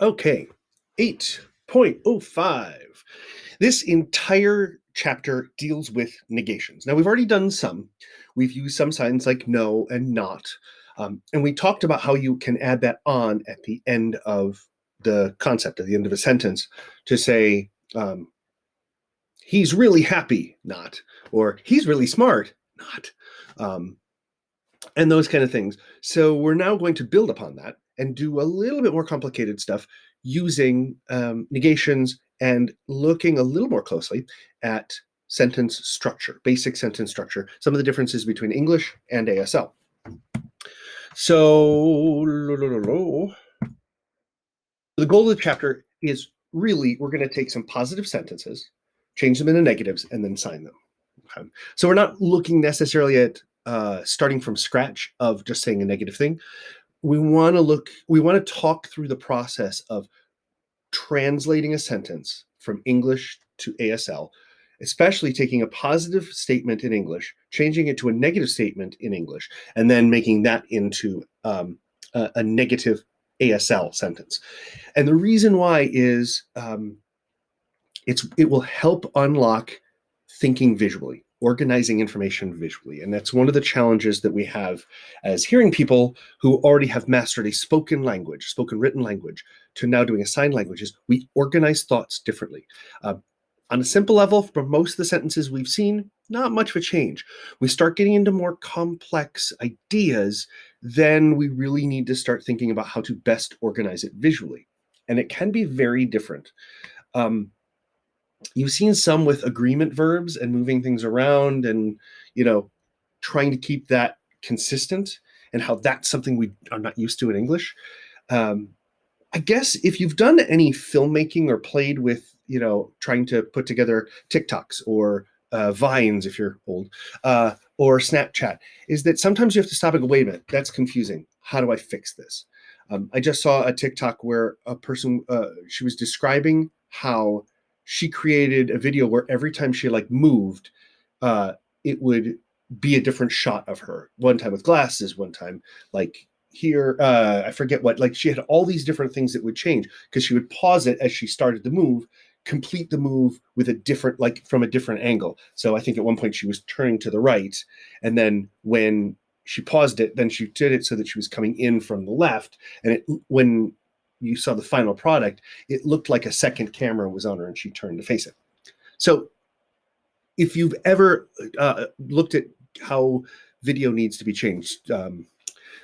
Okay, 8.05. This entire chapter deals with negations. Now, we've already done some. We've used some signs like no and not. And we talked about how you can add that on at the end of the concept, at the end of a sentence, to say, he's really happy, not, or he's really smart, not. And those kind of things. So we're now going to build upon that and do a little bit more complicated stuff using negations and looking a little more closely at sentence structure, basic sentence structure, some of the differences between English and ASL. So the goal of the chapter is really, we're going to take some positive sentences, change them into negatives, and then sign them. Okay. So we're not looking necessarily at starting from scratch of just saying a negative thing. We want to talk through the process of translating a sentence from English to ASL, especially taking a positive statement in English, changing it to a negative statement in English, and then making that into a negative ASL sentence. And the reason why is it will help unlock thinking visually, organizing information visually. And that's one of the challenges that we have as hearing people who already have mastered a spoken language, spoken written language, to now doing a sign language, is we organize thoughts differently. On a simple level, for most of the sentences we've seen, not much of a change. We start getting into more complex ideas, then we really need to start thinking about how to best organize it visually. And it can be very different. You've seen some with agreement verbs and moving things around and, trying to keep that consistent, and how that's something we are not used to in English. I guess if you've done any filmmaking or played with, trying to put together TikToks or Vines, if you're old, or Snapchat, is that sometimes you have to stop and go, wait a minute, that's confusing. How do I fix this? I just saw a TikTok where a person, she was describing how she created a video where every time she moved, it would be a different shot of her. One time with glasses, one time here, I forget what, she had all these different things that would change because she would pause it as she started the move, complete the move with a different, from a different angle. So I think at one point she was turning to the right, and then when she paused it, then she did it so that she was coming in from the left. And when you saw the final product, it looked like a second camera was on her and she turned to face it. So if you've ever looked at how video needs to be changed,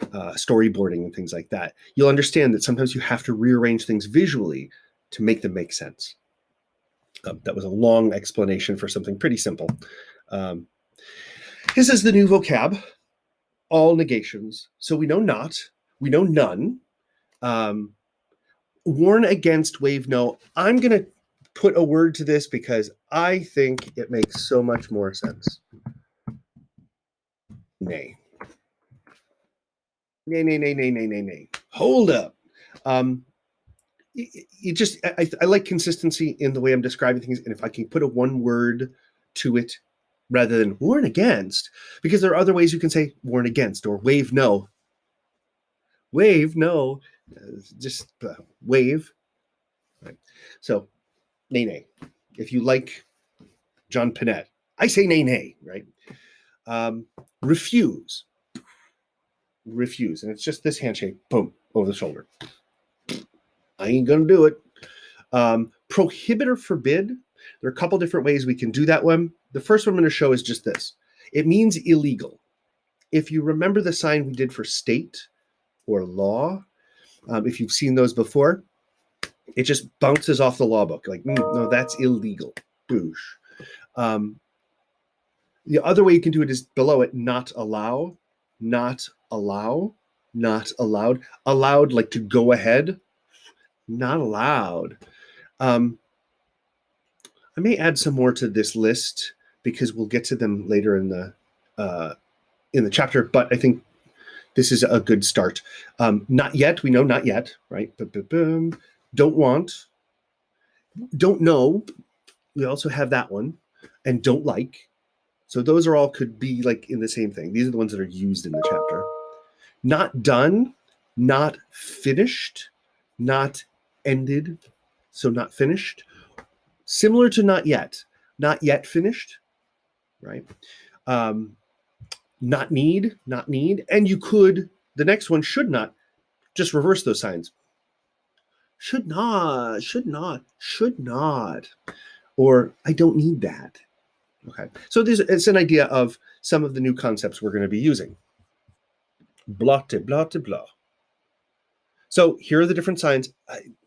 storyboarding and things like that, you'll understand that sometimes you have to rearrange things visually to make them make sense. That was a long explanation for something pretty simple. This is the new vocab, all negations. So we know not, we know none. Warn against, wave no. I'm going to put a word to this because I think it makes so much more sense. Nay. Nay, nay, nay, nay, nay, nay, nay. Hold up. I like consistency in the way I'm describing things. And if I can put a one word to it rather than warn against, because there are other ways you can say warn against or wave no. Wave no. Just wave. Right. So, nay, nay. If you like John Pinette, I say nay, nay, right? Refuse. Refuse. And it's just this handshake, boom, over the shoulder. I ain't going to do it. Prohibit or forbid. There are a couple different ways we can do that one. The first one I'm going to show is just this. It means illegal. If you remember the sign we did for state or law, if you've seen those before, it just bounces off the law book. No, that's illegal. Boosh. The other way you can do it is below it, not allow, not allow, not allowed. Allowed, like to go ahead, not allowed. I may add some more to this list because we'll get to them later in the chapter, but I think this is a good start. Not yet, we know not yet, right? Don't want, don't know. We also have that one, and don't like. So those are all could be in the same thing. These are the ones that are used in the chapter. Not done, not finished, not ended, so not finished. Similar to not yet finished, right? Not need, and you could, the next one, should not, just reverse those signs. Should not, or I don't need that. Okay, so it's an idea of some of the new concepts we're going to be using. Blah, blah, blah. So here are the different signs.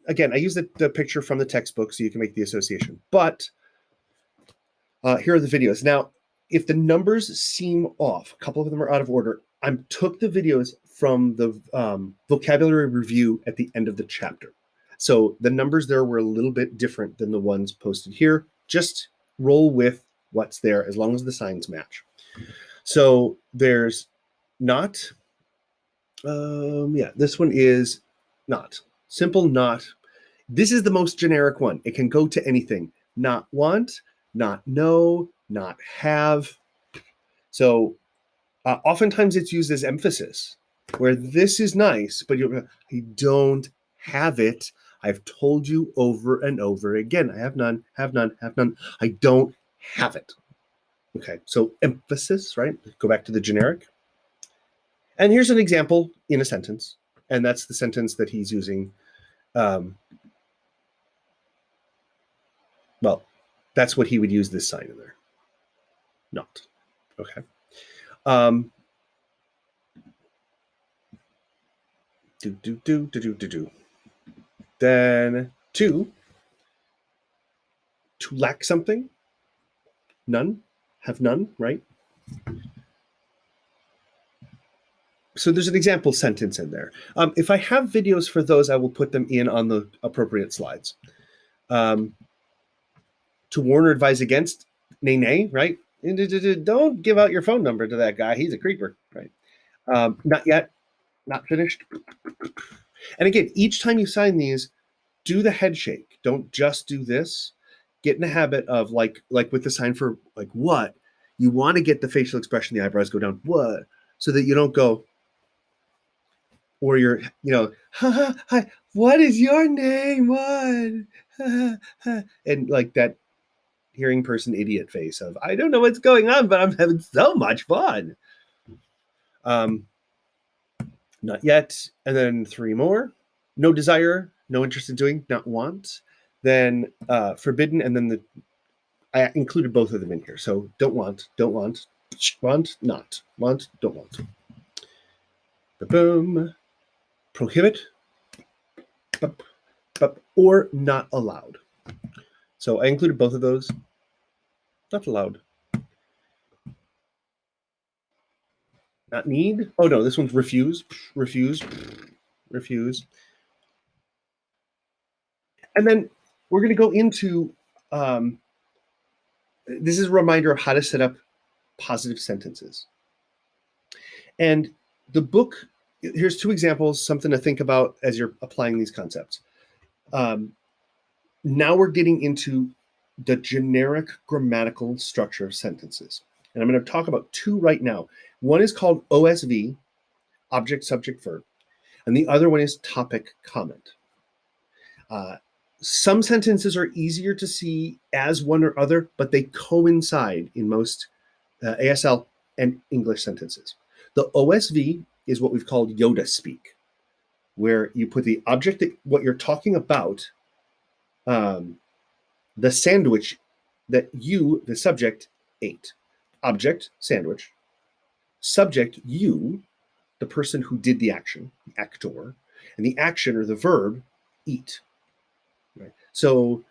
Again, I use the picture from the textbook so you can make the association. But here are the videos. Now, if the numbers seem off, a couple of them are out of order, I took the videos from the vocabulary review at the end of the chapter. So the numbers there were a little bit different than the ones posted here. Just roll with what's there as long as the signs match. So there's not. This one is not. Simple not. This is the most generic one. It can go to anything. Not want, not know, not have. So oftentimes it's used as emphasis, where this is nice, but you don't have it. I've told you over and over again. I have none, have none, have none. I don't have it. Okay, so emphasis, right? Go back to the generic. And here's an example in a sentence, and that's the sentence that he's using. Well, that's what he would use this sign in there. Not. Okay. Then to lack something. None. Have none, right? So there's an example sentence in there. If I have videos for those, I will put them in on the appropriate slides. To warn or advise against, nay, right? Don't give out your phone number to that guy. He's a creeper, right? Not yet, not finished. And again, each time you sign these, do the head shake. Don't just do this. Get in the habit of like with the sign for like what, you want to get the facial expression, the eyebrows go down, what, so that you don't go, or you're, hi, what is your name? What? And like that hearing person idiot face of, I don't know what's going on, but I'm having so much fun. Not yet. And then 3 more. No desire, no interest in doing, not want. Then forbidden, and then I included both of them in here. So don't want, not, want, don't want. Boom. Prohibit, or not allowed. So I included both of those. Not allowed. Not need. Oh no, this one's refuse. And then we're going to go into, this is a reminder of how to set up positive sentences. And the book, here's 2 examples, something to think about as you're applying these concepts. Now we're getting into the generic grammatical structure of sentences. And I'm going to talk about 2 right now. One is called OSV, object, subject, verb. And the other one is topic, comment. Some sentences are easier to see as one or other, but they coincide in most ASL and English sentences. The OSV is what we've called Yoda speak, where you put the object, what you're talking about, the sandwich that you, the subject, ate. Object, sandwich. Subject, you, the person who did the action, the actor. And the action, or the verb, eat. Right? So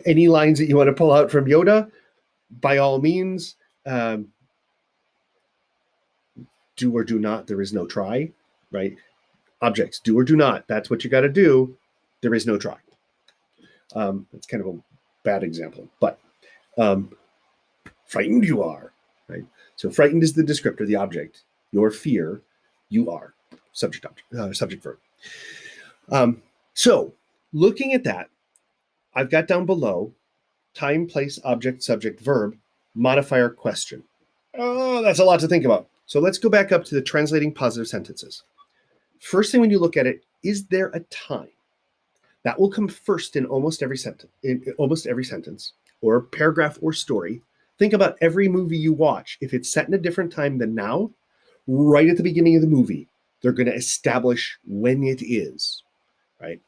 any lines that you want to pull out from Yoda, by all means, do or do not, there is no try, right? Objects, do or do not, that's what you got to do, there is no try. It's kind of a bad example, but frightened you are, right? So frightened is the descriptor, the object. Your fear, you are. Subject, object, subject, verb. So looking at that, I've got down below time, place, object, subject, verb, modifier, question. Oh, that's a lot to think about. So let's go back up to the translating positive sentences. First thing when you look at it, is there a time? That will come first in almost every sentence, or paragraph or story. Think about every movie you watch. If it's set in a different time than now, right at the beginning of the movie, they're going to establish when it is, right?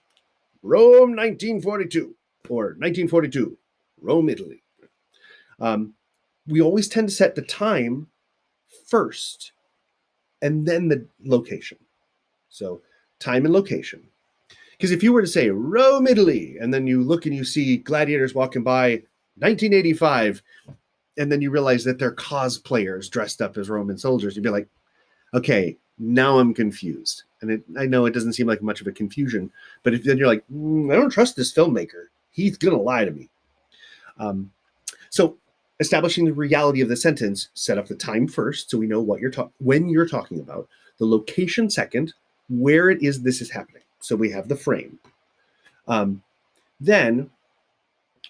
Rome 1942 or 1942, Rome, Italy. We always tend to set the time first and then the location. So time and location. Because if you were to say Rome, Italy, and then you look and you see gladiators walking by 1985, and then you realize that they're cosplayers dressed up as Roman soldiers, you'd be like, okay, now I'm confused. And I know it doesn't seem like much of a confusion, but if then you're like, I don't trust this filmmaker. He's going to lie to me. So establishing the reality of the sentence, set up the time first so we know what when you're talking about, the location second, where it is this is happening. So we have the frame. Then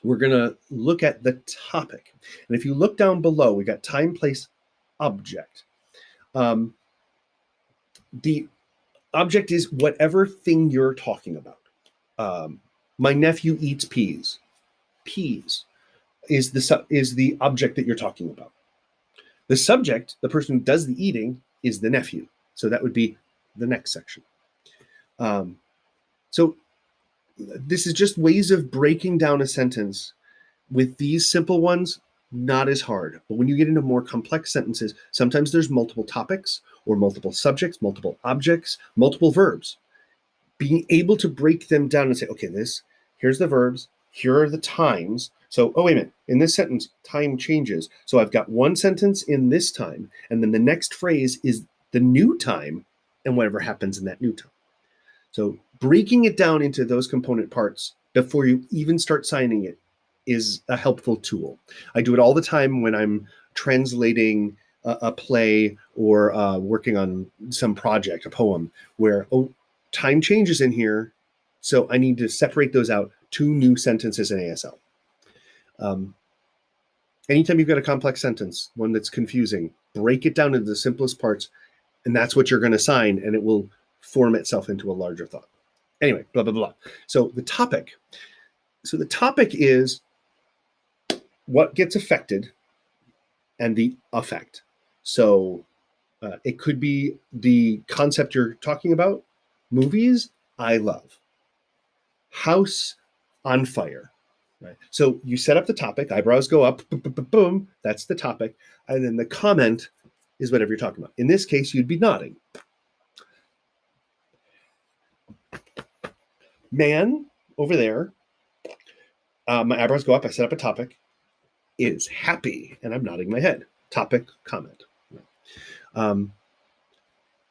we're going to look at the topic. And if you look down below, we got time, place, object. The object is whatever thing you're talking about. My nephew eats peas. Peas is the object that you're talking about. The subject, the person who does the eating, is the nephew. So that would be the next section. So this is just ways of breaking down a sentence. With these simple ones, not as hard. But when you get into more complex sentences, sometimes there's multiple topics or multiple subjects, multiple objects, multiple verbs. Being able to break them down and say, okay, here's the verbs, here are the times. So, oh, wait a minute, in this sentence, time changes. So I've got one sentence in this time, and then the next phrase is the new time and whatever happens in that new time. So breaking it down into those component parts before you even start signing it is a helpful tool. I do it all the time when I'm translating a play or working on some project, a poem, where time changes in here, so I need to separate those out, 2 new sentences in ASL. Anytime you've got a complex sentence, one that's confusing, break it down into the simplest parts, and that's what you're going to sign, and it will form itself into a larger thought. Anyway, blah, blah, blah. So the topic is what gets affected and the effect. So it could be the concept you're talking about. Movies, I love. House on fire. Right? So you set up the topic, eyebrows go up, boom, boom, boom, boom, that's the topic. And then the comment is whatever you're talking about. In this case, you'd be nodding. Man over there, my eyebrows go up, I set up a topic, is happy, and I'm nodding my head. Topic, comment.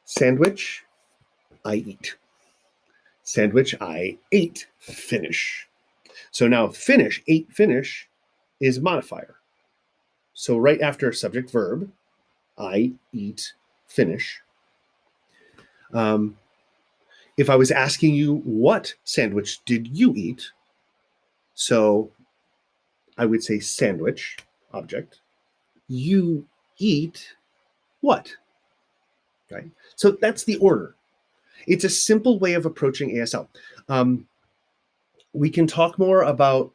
Sandwich, I eat. Sandwich, I ate. Finish. So now finish, ate, finish is modifier. So right after subject verb, I eat, finish. If I was asking you, what sandwich did you eat? So I would say sandwich, object. You eat what? Right? So that's the order. It's a simple way of approaching ASL. We can talk more about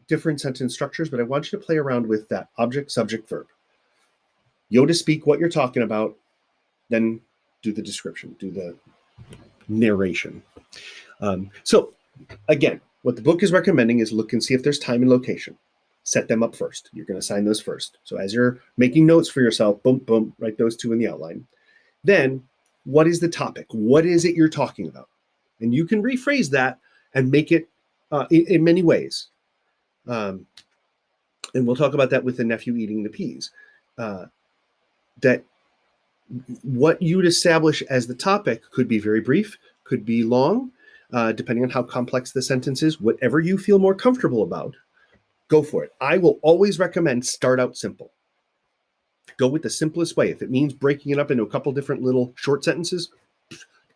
different sentence structures, but I want you to play around with that object, subject, verb. Yoda speak what you're talking about, then do the description, do the narration. So again, what the book is recommending is look and see if there's time and location. Set them up first. You're going to assign those first. So as you're making notes for yourself, boom, boom, write those 2 in the outline. Then what is the topic? What is it you're talking about? And you can rephrase that and make it in many ways. And we'll talk about that with the nephew eating the peas. That what you'd establish as the topic could be very brief, could be long, depending on how complex the sentence is. Whatever you feel more comfortable about, go for it. I will always recommend start out simple. Go with the simplest way. If it means breaking it up into a couple different little short sentences,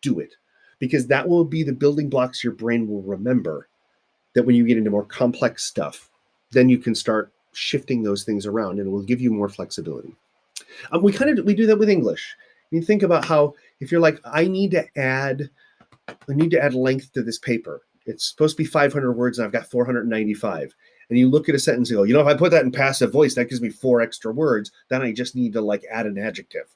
do it. Because that will be the building blocks your brain will remember, that when you get into more complex stuff, then you can start shifting those things around and it will give you more flexibility. We do that with English. You think about how If you're like, I need to add length to this paper. It's supposed to be 500 words and I've got 495. And you look at a sentence and go, if I put that in passive voice, that gives me 4 extra words. Then I just need to like add an adjective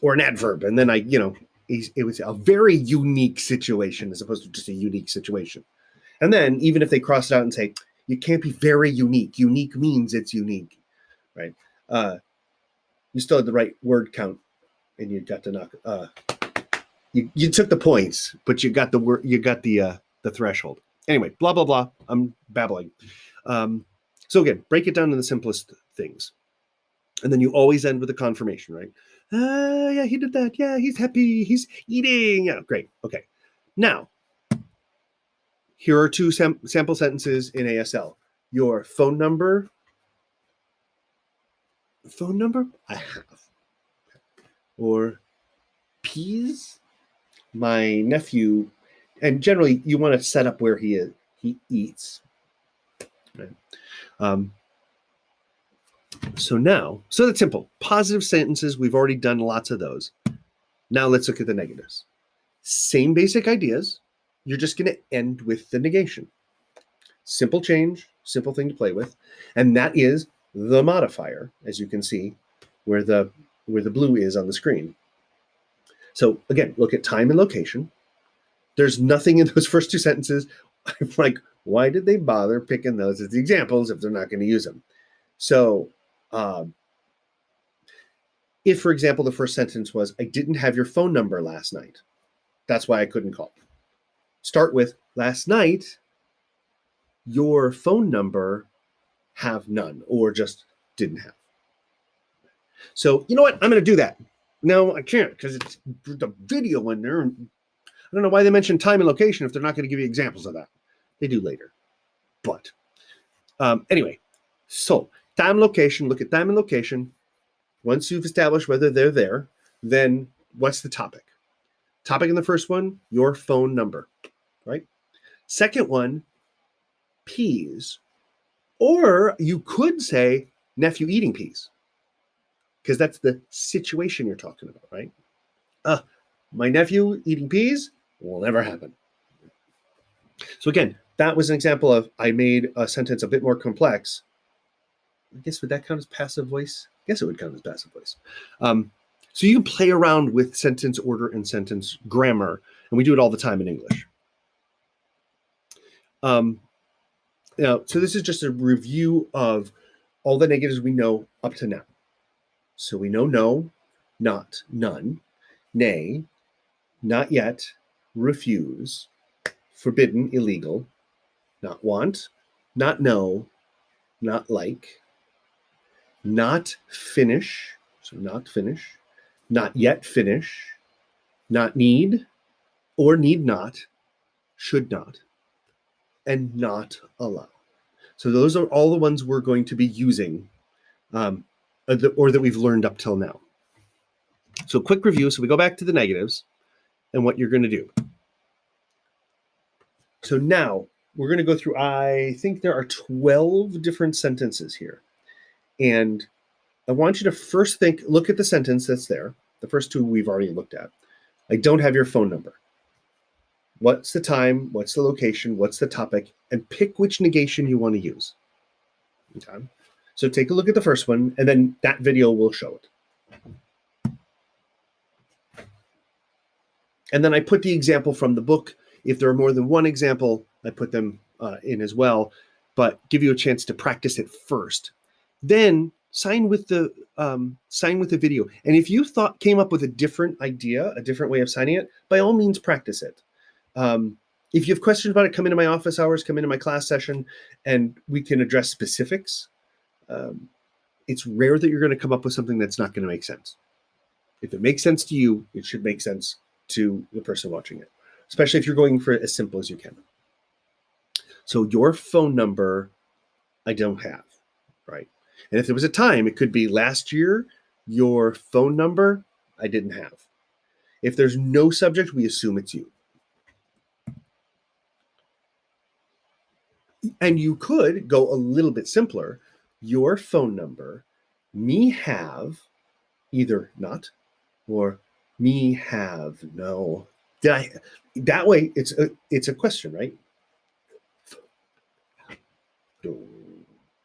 or an adverb. And then it was a very unique situation as opposed to just a unique situation. And then even if they cross it out and say, you can't be very unique. Unique means it's unique, right? You still had the right word count and you got to knock, you took the points, but you got the threshold. Anyway, blah, blah, blah. I'm babbling. So again, break it down to the simplest things. And then you always end with a confirmation, right? Yeah, he did that. Yeah, he's happy. He's eating. Yeah, great. Okay. Now, here are 2 sample sentences in ASL. Your phone number. Phone number? I have. Or peas? My nephew, and generally you want to set up where he eats. Right? So that's simple. Positive sentences, we've already done lots of those. Now let's look at the negatives. Same basic ideas. You're just going to end with the negation. Simple change, simple thing to play with. And that is the modifier, as you can see, where the blue is on the screen. So again, look at time and location. There's nothing in those first 2 sentences. I'm like, why did they bother picking those as the examples if they're not going to use them? So if, for example, the first sentence was, I didn't have your phone number last night. That's why I couldn't call. Start with, last night, your phone number have none, or just didn't have. So you know what? I'm going to do that. No, I can't because it's the video in there. I don't know why they mention time and location if they're not going to give you examples of that. They do later. But anyway, so time, location, look at time and location. Once you've established whether they're there, then what's the topic? Topic in the first one, your phone number, right? Second one, peas. Or you could say nephew eating peas, because that's the situation you're talking about, right? My nephew eating peas will never happen. So again, that was an example of I made a sentence a bit more complex. I guess, would that count as passive voice? I guess it would count as passive voice. So you can play around with sentence order and sentence grammar, and we do it all the time in English. So this is just a review of all the negatives we know up to now. So we know no, not, none, nay, not yet, refuse, forbidden, illegal, not want, not know, not like, not finish, so not finish, not yet finish, not need, or need not, should not, and not allow. So those are all the ones we're going to be using or that we've learned up till now. So quick review. So we go back to the negatives and what you're going to do. So now we're going to go through, I think there are 12 different sentences here. And I want you to first look at the sentence that's there. The first 2 we've already looked at. I don't have your phone number. What's the time? What's the location? What's the topic? And pick which negation you want to use. Okay. So take a look at the first one, and then that video will show it. And then I put the example from the book. If there are more than one example, I put them in as well, but give you a chance to practice it first. Then sign with the video. And if you came up with a different idea, a different way of signing it, by all means, practice it. If you have questions about it, come into my office hours, come into my class session, and we can address specifics. It's rare that you're going to come up with something that's not going to make sense. If it makes sense to you, it should make sense to the person watching it, especially if you're going for it as simple as you can. So your phone number, I don't have, right? And if there was a time, it could be last year, your phone number, I didn't have. If there's no subject, we assume it's you. And you could go a little bit simpler. Your phone number, me have, either not or Me have. No. Did I? That way, it's a question, right?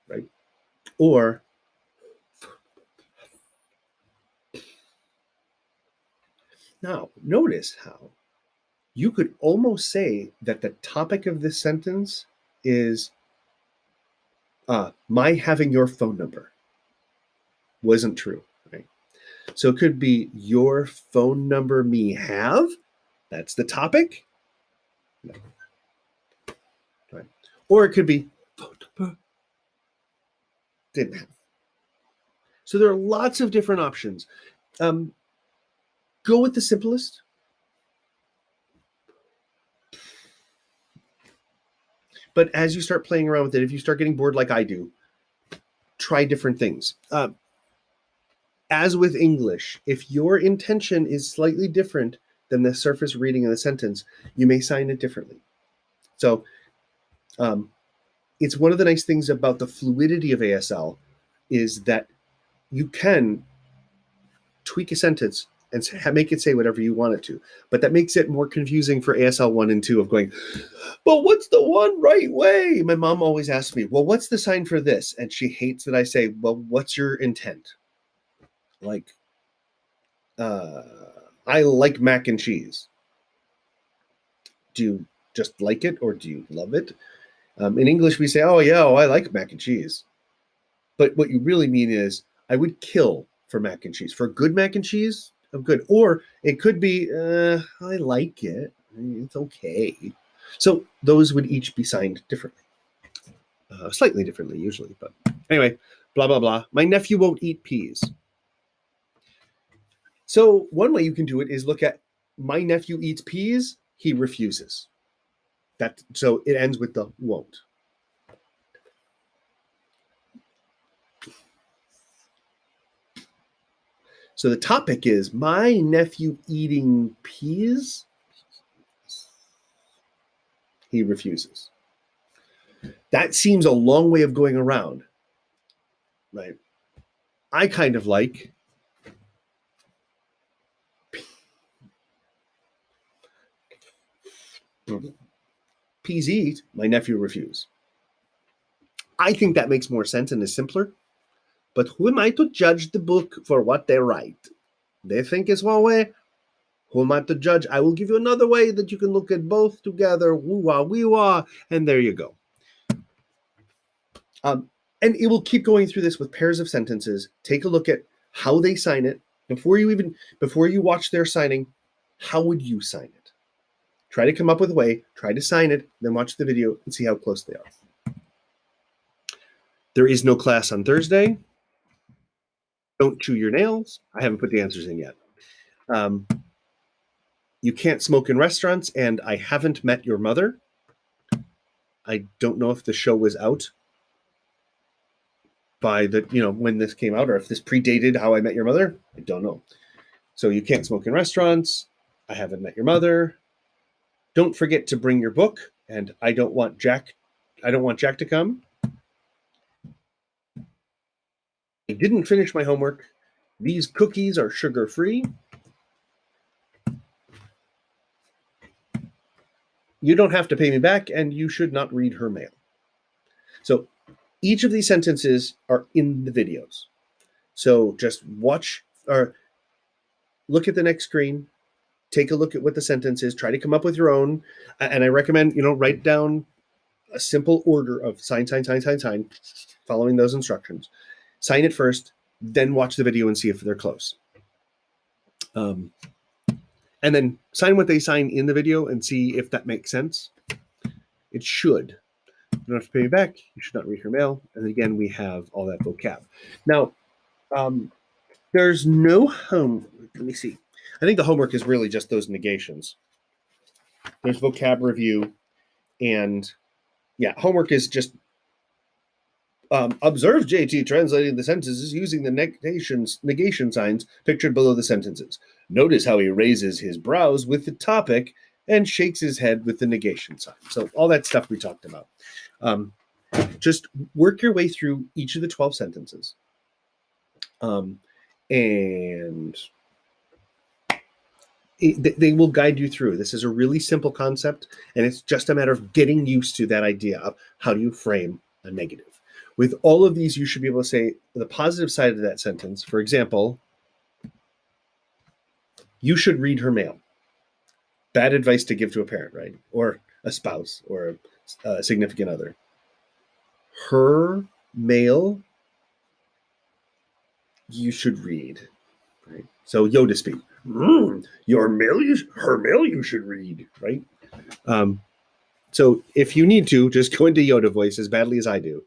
Right? Or now, notice how you could almost say that the topic of this sentence is my having your phone number wasn't true, right? So it could be your phone number me have. That's the topic. No. Right. Or it could be phone number didn't have. So there are lots of different options. Go with the simplest. But as you start playing around with it, if you start getting bored like I do, try different things. As with English, if your intention is slightly different than the surface reading of the sentence, you may sign it differently. So it's one of the nice things about the fluidity of ASL is that you can tweak a sentence and make it say whatever you want it to. But that makes it more confusing for ASL 1 and 2 of going, but what's the one right way? My mom always asks me, well, what's the sign for this? And she hates that I say, well, what's your intent? Like, I like mac and cheese. Do you just like it or do you love it? In English, we say, oh, yeah, I like mac and cheese. But what you really mean is, I would kill for mac and cheese. For good mac and cheese, I'm good. Or it could be, I like it. It's okay. So those would each be signed differently. Slightly differently, usually. But anyway, blah, blah, blah. My nephew won't eat peas. So one way you can do it is look at my nephew eats peas, he refuses. So it ends with the won't. So the topic is my nephew eating peas. He refuses. That seems a long way of going around, right? I kind of like peas eat, my nephew refuse. I think that makes more sense and is simpler. But who am I to judge the book for what they write? They think it's one way. Who am I to judge? I will give you another way that you can look at both together. Woo-wah, wee-wah, and there you go. And it will keep going through this with pairs of sentences. Take a look at how they sign it. Before you watch their signing, how would you sign it? Try to come up with a way, try to sign it, then watch the video and see how close they are. There is no class on Thursday. Don't chew your nails. I haven't put the answers in yet. You can't smoke in restaurants, and I haven't met your mother. I don't know if the show was out by when this came out, or if this predated How I Met Your Mother. I don't know. So you can't smoke in restaurants. I haven't met your mother. Don't forget to bring your book, and I don't want Jack to come. I didn't finish my homework. These cookies are sugar-free. You don't have to pay me back, and you should not read her mail. So each of these sentences are in the videos. So just watch or look at the next screen, take a look at what the sentence is, try to come up with your own. And I recommend, write down a simple order of sign, following those instructions. Sign it first, then watch the video and see if they're close. And then sign what they sign in the video and see if that makes sense. It should. You don't have to pay me back. You should not read her mail. And again, we have all that vocab. Now, there's no homework. Let me see. I think the homework is really just those negations. There's vocab review, and homework is just observe JT translating the sentences using the negation signs pictured below the sentences. Notice how he raises his brows with the topic and shakes his head with the negation sign. So all that stuff we talked about. Just work your way through each of the 12 sentences. And they will guide you through. This is a really simple concept, and it's just a matter of getting used to that idea of how do you frame a negative. With all of these, you should be able to say the positive side of that sentence. For example, you should read her mail. Bad advice to give to a parent, right? Or a spouse or a significant other. Her mail, you should read. Right? So Yoda speak. Your mail, her mail, you should read. Right? So if you need to, just go into Yoda voice as badly as I do,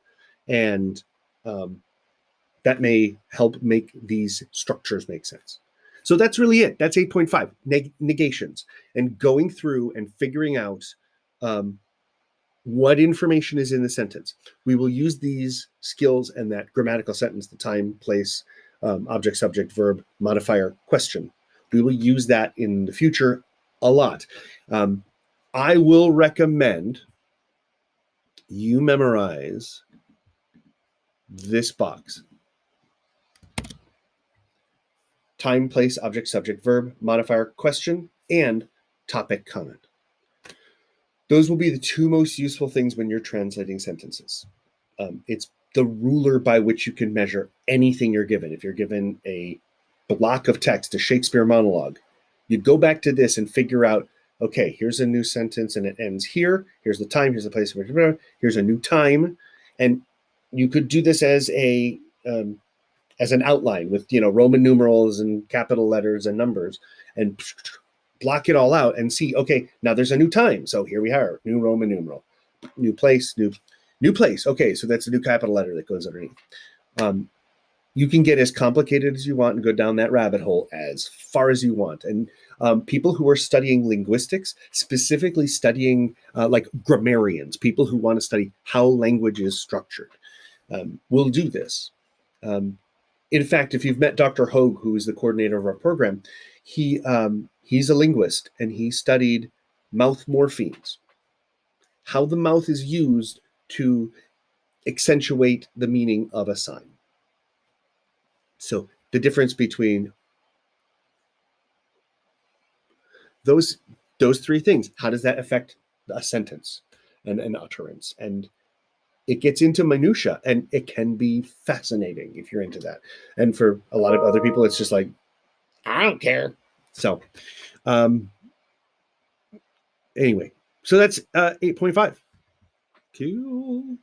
and that may help make these structures make sense. So that's really it. That's 8.5 negations, and going through and figuring out what information is in the sentence. We will use these skills and that grammatical sentence, the time, place, object, subject, verb, modifier, question. We will use that in the future a lot. I will recommend you memorize this box. Time, place, object, subject, verb, modifier, question, and topic, comment. Those will be the two most useful things when you're translating sentences. It's the ruler by which you can measure anything you're given. If you're given a block of text, a Shakespeare monologue, you go back to this and figure out, okay, here's a new sentence and it ends here. Here's the time, here's the place, here's a new time. And you could do this as an outline with, Roman numerals and capital letters and numbers, and block it all out and see, okay, now there's a new time. So here we are, new Roman numeral, new place, new place. Okay, so that's a new capital letter that goes underneath. You can get as complicated as you want and go down that rabbit hole as far as you want. And people who are studying linguistics, specifically studying like grammarians, people who want to study how language is structured, will do this. In fact, if you've met Dr. Hogue, who is the coordinator of our program, he's a linguist, and he studied mouth morphemes, how the mouth is used to accentuate the meaning of a sign. So the difference between those three things, how does that affect a sentence and an utterance? And it gets into minutia, and it can be fascinating if you're into that. And for a lot of other people, it's just like, I don't care. So anyway, so that's 8.5. Cool.